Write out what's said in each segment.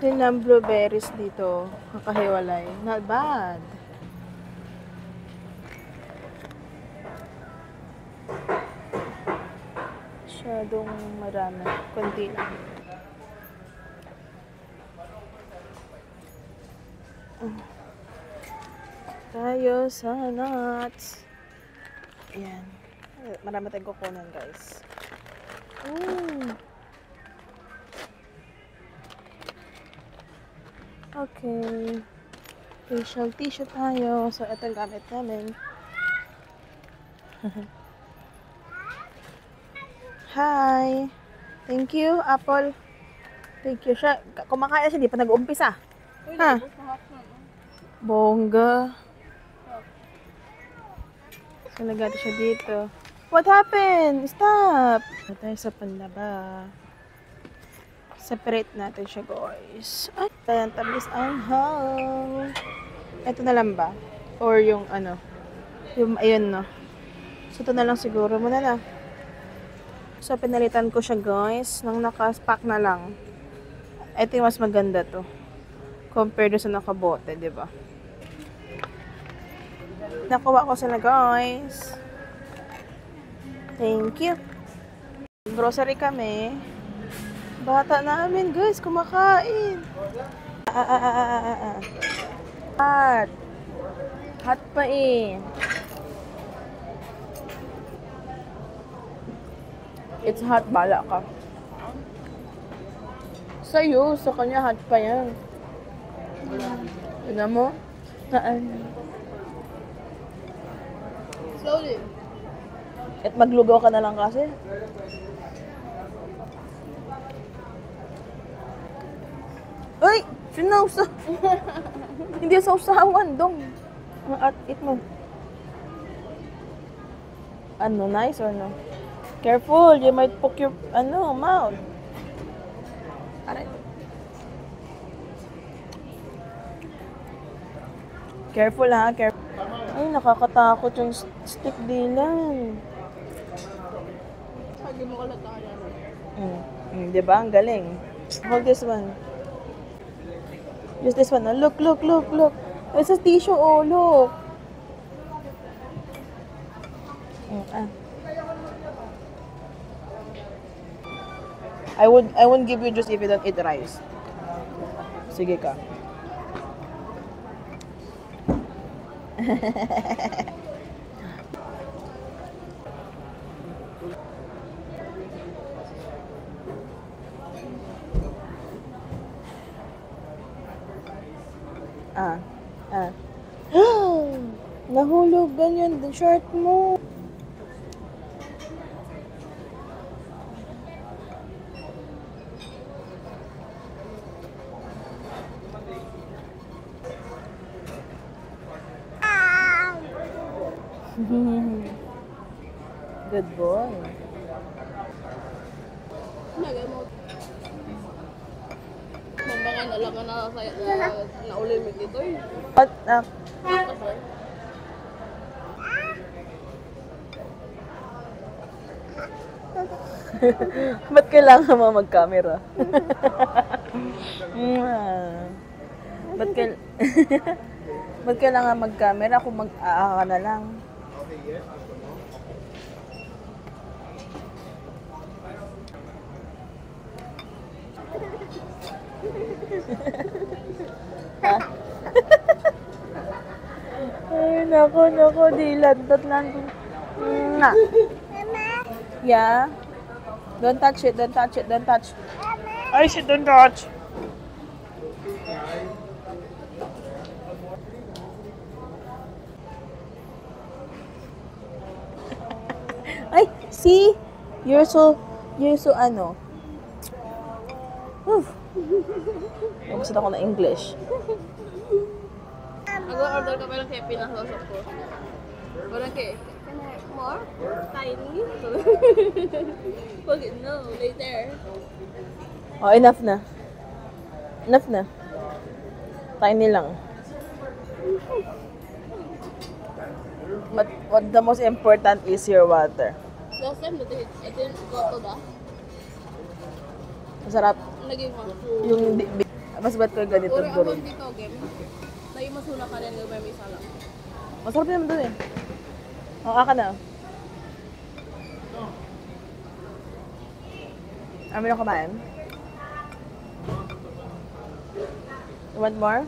silang blueberries dito. Kakahiwalay. Not bad. Masyadong marami. Kunti lang. Tayo sa nuts. Ayan. Marami tayong kukunan, guys. Okay. Facial tissue tayo. So, ito ang gamit namin. Hi! Thank you, Apple. Thank you. Siya, kumakain na siya, di pa nag-uumpisa. Ha? Bongga. So, nagati siya dito. What happened? Stop! Ito tayo sa panlaba. Separate natin siya, guys. Ay, ayan, tamis ang how. Ito na lang ba? Or yung ano? Yung, ayun, no? So, ito na lang siguro. Muna na. So, pinalitan ko siya, guys. Nang naka-pack na lang. Ito yung mas maganda to. Compared sa nakabote, di ba? Nakuha ko sila, guys. Thank you. Grocery kami. Bata namin, guys, kumakain. Hot. Hot pa eh. It's hot, bala ka. Sa'yo, sa kanya hot pa yan. Tignan mo? Saan? Slowly. At maglugaw ka na lang kasi. Uy! Sinausa! Hindi sausawan, dong. At eat mo. Ano, nice or no? Careful, you might poke your, mouth. Aray. Careful ha, careful. Ay, nakakatakot yung stick dilan. Sabi mo kalata ka yan. Diba? Ang galing. Hold this one. Use this one. Look. It's a tissue, oh, look. I won't give you juice if you don't eat rice. Sige ka. Nahulog ganyan yung shirt mo. Good boy. Mambangan na lang na ulimit ito eh. What? Ba't kailangan mo mag-camera? Ba't kailangan mag-camera kung mag-aaka na lang? Ay, nako, dilantot lang. Nga. Yeah? Don't touch it. Ay, shit, don't touch. Ay, see? You're so ano. Gusto ako na English. Nag-order ka pa lang kaya pinasosok ko. Parang kaya, can I have more? Tiny? No, later. Oh, enough na. Tiny lang. But what the most important is your water. Last time, I didn't go to that. Masarap. Naging mo. Yung Mas ba't ko ganito Orang guro? abang dito, game. Tayo masuna ka rin ng may salang. Masarap naman dun eh. O, aka na. Amin ako kumain. You want more?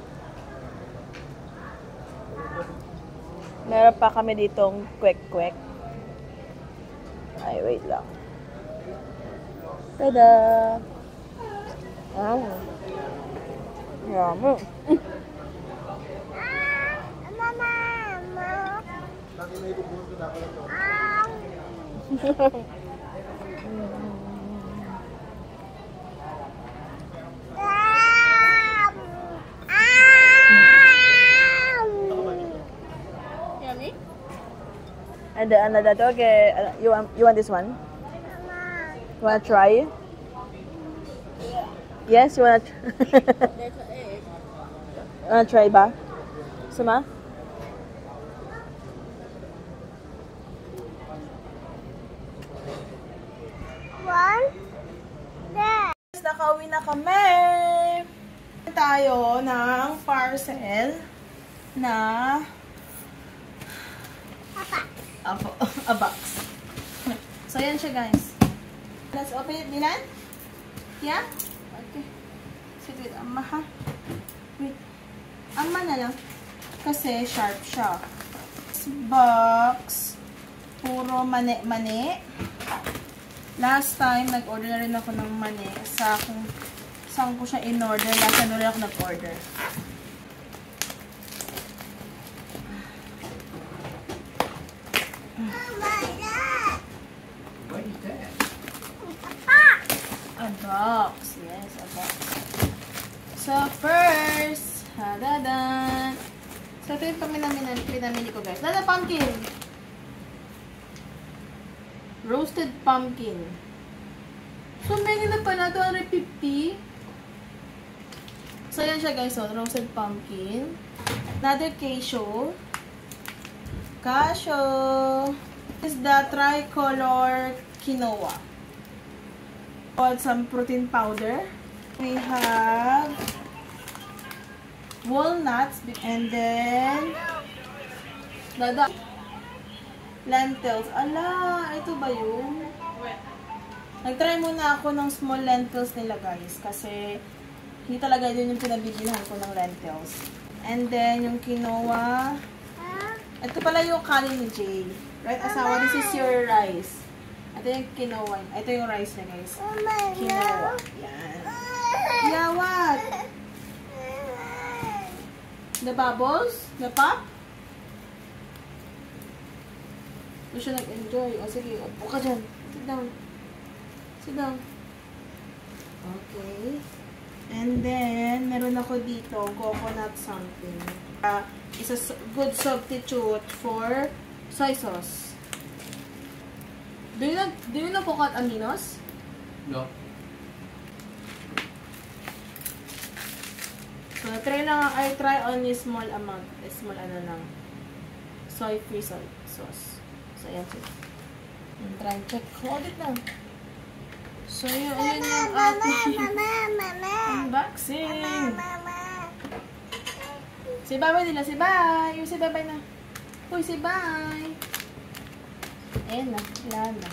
Meron pa kami ditong kwek-kwek. Ay, wait lang. Tada! Oh. Yummy. Yummy? And another okay. You want this one? You wanna try? Yes, you wanna There's an egg. wanna try ba? Sama? Nakauwi na kami! Tayo ng parcel na a box. So, yan siya, guys. Let's open it, Milan? Yeah? Okay. Sit with Amma, ha? Wait. Amma na lang. Kasi sharp siya. This box. Puro mani-mani. Last time, nag-order na rin ako ng mani. Saan ko siya in-order. Last time rin ako nag-order. What is that? A box. Yes, a box. So, first, hadadan. So, ito yung pinamili ko, guys. Dada, pumpkin. Roasted pumpkin. So, many na pala. 250. So, yan siya, guys. So, roasted pumpkin. Another cashew. This is the tricolor quinoa. Add some protein powder. We have walnuts and then lentils. Ala, ito ba yun? Nag-try muna ako ng small lentils nila, guys, kasi hindi talaga yun yung pinabibilhan ko ng lentils. And then yung quinoa. Ito pala yung kanin ni Jay. Right, asawa, this is your rice. Ito yung quinoa. Ito yung rice niya, guys. Quinoa. Yan. Yeah, what? The bubbles? The pop? Hindi siya nag-enjoy. O sige, upo ka dyan. Sit down. Sit down. Okay. And then, meron ako dito, coconut something. It's a good substitute for soy sauce. Do you know coconut aminos? No. So, I try only small amount. Small ano lang. Soy-free soy sauce. So, ayan siya. Try and check. Hold it lang. So, yun yung ating unboxing. Say bye-bye nila. Say bye. Say bye-bye na. Uy, say bye. Ayan na. Wala na.